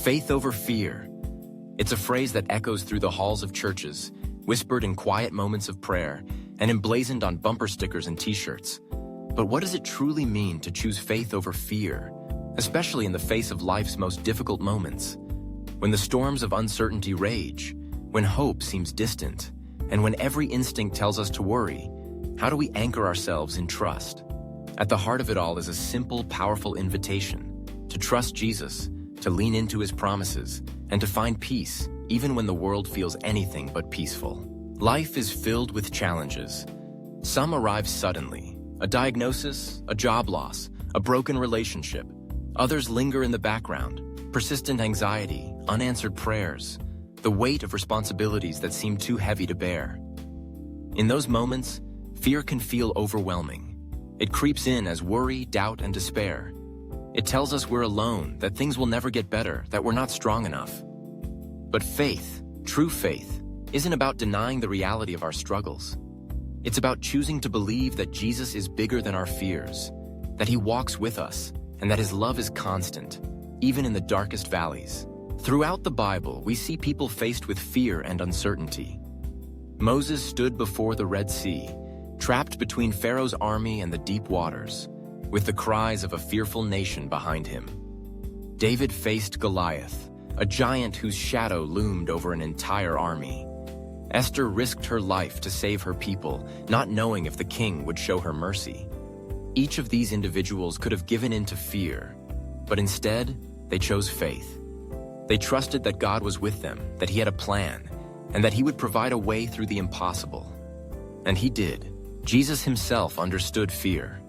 Faith over fear. It's a phrase that echoes through the halls of churches, whispered in quiet moments of prayer, and emblazoned on bumper stickers and t-shirts. But what does it truly mean to choose faith over fear, especially in the face of life's most difficult moments? When the storms of uncertainty rage, when hope seems distant, and when every instinct tells us to worry, how do we anchor ourselves in trust? At the heart of it all is a simple, powerful invitation to trust Jesus, to lean into his promises, and to find peace even when the world feels anything but peaceful. Life is filled with challenges. Some arrive suddenly: a diagnosis, a job loss, a broken relationship. Others linger in the background: persistent anxiety, unanswered prayers, the weight of responsibilities that seem too heavy to bear. In those moments, fear can feel overwhelming. It creeps in as worry, doubt, and despair. It tells us we're alone, that things will never get better, that we're not strong enough. But faith, true faith, isn't about denying the reality of our struggles. It's about choosing to believe that Jesus is bigger than our fears, that he walks with us, and that his love is constant, even in the darkest valleys. Throughout the Bible, we see people faced with fear and uncertainty. Moses stood before the Red Sea, trapped between Pharaoh's army and the deep waters, with the cries of a fearful nation behind him. David faced Goliath, a giant whose shadow loomed over an entire army. Esther risked her life to save her people, not knowing if the king would show her mercy. Each of these individuals could have given in to fear, but instead, they chose faith. They trusted that God was with them, that he had a plan, and that he would provide a way through the impossible. And he did. Jesus himself understood fear.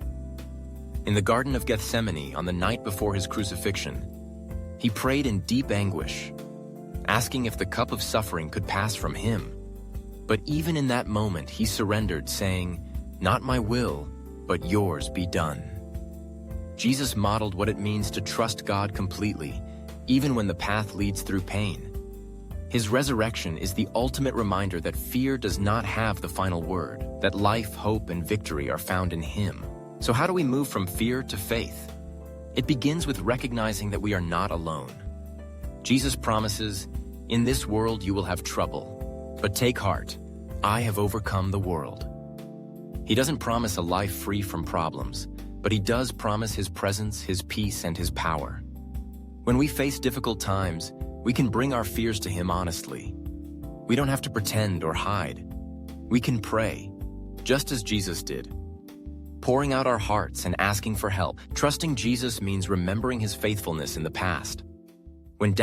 In the Garden of Gethsemane, on the night before his crucifixion, he prayed in deep anguish, asking if the cup of suffering could pass from him. But even in that moment, he surrendered, saying, "Not my will, but yours be done." Jesus modeled what it means to trust God completely, even when the path leads through pain. His resurrection is the ultimate reminder that fear does not have the final word, that life, hope, and victory are found in him. So how do we move from fear to faith? It begins with recognizing that we are not alone. Jesus promises, "In this world you will have trouble, but take heart, I have overcome the world." He doesn't promise a life free from problems, but he does promise his presence, his peace, and his power. When we face difficult times, we can bring our fears to him honestly. We don't have to pretend or hide. We can pray, just as Jesus did. Pouring out our hearts and asking for help. Trusting Jesus means remembering his faithfulness in the past,